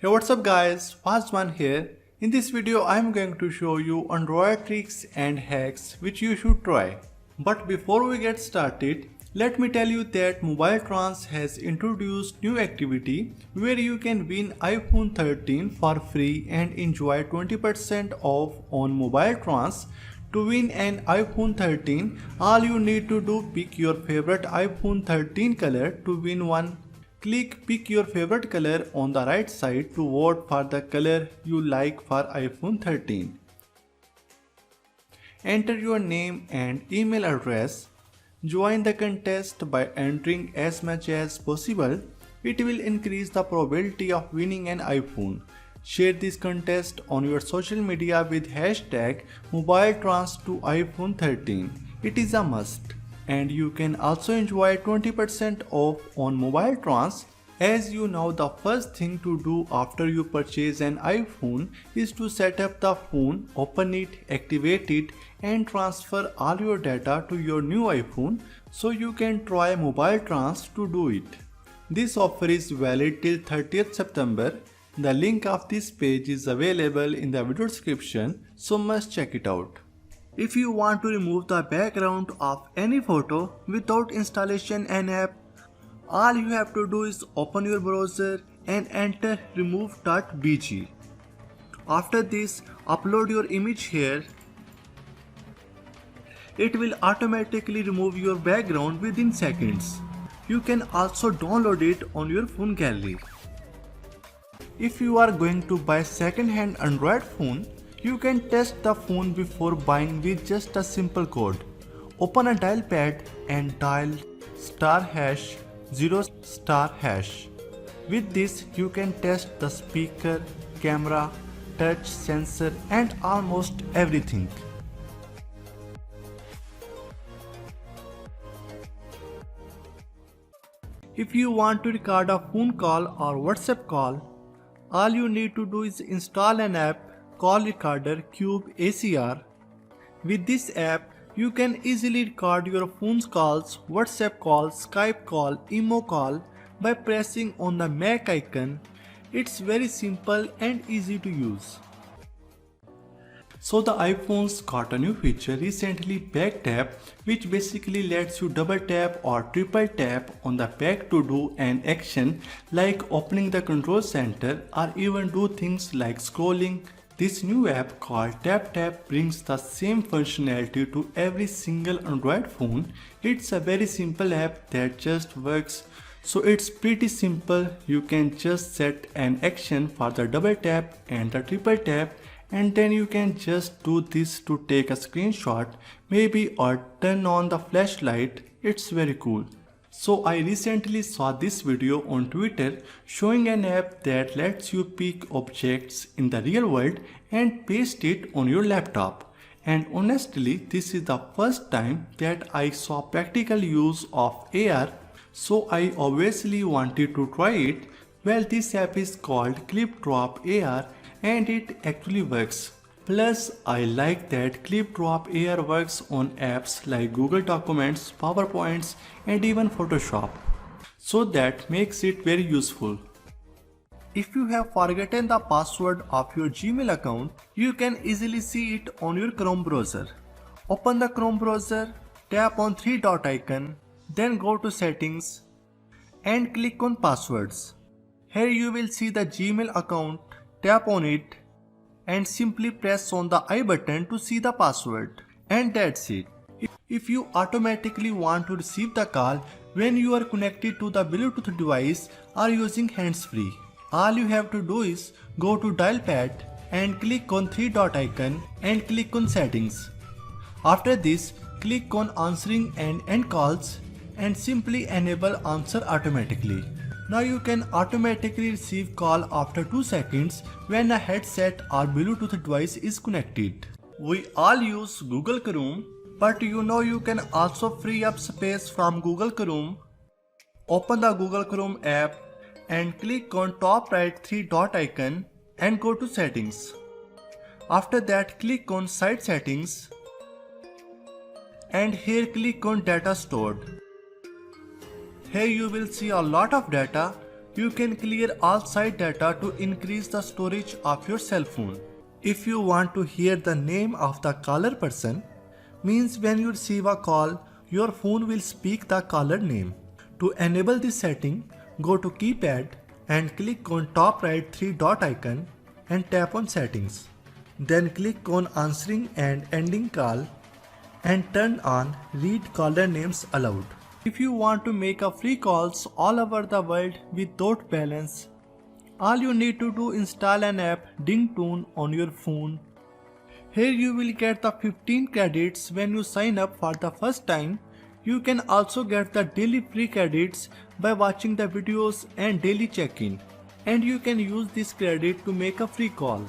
Hey, what's up guys, Zaman here. In this video I am going to show you Android tricks and hacks which you should try. But before we get started, let me tell you that Mobile Trans has introduced new activity where you can win iPhone 13 for free and enjoy 20% off on Mobile Trans. To win an iPhone 13, all you need to do pick your favorite iPhone 13 color to win one. Click pick your favorite color on the right side to vote for the color you like for iPhone 13. Enter your name and email address. Join the contest by entering as much as possible. It will increase the probability of winning an iPhone. Share this contest on your social media with hashtag MobileTrans2iPhone13. It is a must. And you can also enjoy 20% off on Mobile Trans. As you know, the first thing to do after you purchase an iPhone is to set up the phone, open it, activate it and transfer all your data to your new iPhone so you can try Mobile Trans to do it. This offer is valid till 30th September. The link of this page is available in the video description, so must check it out. If you want to remove the background of any photo without installation an app, all you have to do is open your browser and enter remove.bg. After this, upload your image here. It will automatically remove your background within seconds. You can also download it on your phone gallery. If you are going to buy second-hand Android phone, you can test the phone before buying with just a simple code. Open a dial pad and dial *#0*#. With this, you can test the speaker, camera, touch sensor and almost everything. If you want to record a phone call or WhatsApp call, all you need to do is install an app Call Recorder Cube ACR. With this app, you can easily record your phone's calls, WhatsApp call, Skype call, Imo call by pressing on the Mac icon. It's very simple and easy to use. So the iPhones got a new feature recently, back tap, which basically lets you double tap or triple tap on the back to do an action like opening the control center or even do things like scrolling. This new app called TapTap brings the same functionality to every single Android phone. It's a very simple app that just works. So it's pretty simple. You can just set an action for the double tap and the triple tap, and then you can just do this to take a screenshot maybe or turn on the flashlight. It's very cool. So I recently saw this video on Twitter showing an app that lets you pick objects in the real world and paste it on your laptop. And honestly, this is the first time that I saw practical use of AR, so I obviously wanted to try it. Well, this app is called Clip Drop AR and it actually works. Plus, I like that Clip Drop AR works on apps like Google Documents, PowerPoints and even Photoshop. So that makes it very useful. If you have forgotten the password of your Gmail account, you can easily see it on your Chrome browser. Open the Chrome browser, tap on three dot icon, then go to settings and click on passwords. Here you will see the Gmail account, tap on it and simply press on the I button to see the password. And that's it. If you automatically want to receive the call when you are connected to the Bluetooth device or using hands-free, all you have to do is go to dial pad and click on three dot icon and click on settings. After this, click on answering and end calls and simply enable answer automatically. Now you can automatically receive call after 2 seconds when a headset or Bluetooth device is connected. We all use Google Chrome, but you know you can also free up space from Google Chrome. Open the Google Chrome app and click on top right three dot icon and go to settings. After that, click on site settings and here click on data stored. Here you will see a lot of data. You can clear all site data to increase the storage of your cell phone. If you want to hear the name of the caller person, means when you receive a call, your phone will speak the caller name. To enable this setting, go to keypad and click on top right 3 dot icon and tap on settings. Then click on answering and ending call and turn on read caller names aloud. If you want to make a free calls all over the world without balance, all you need to do install an app Dingtone on your phone. Here you will get the 15 credits when you sign up for the first time. You can also get the daily free credits by watching the videos and daily check-in. And you can use this credit to make a free call.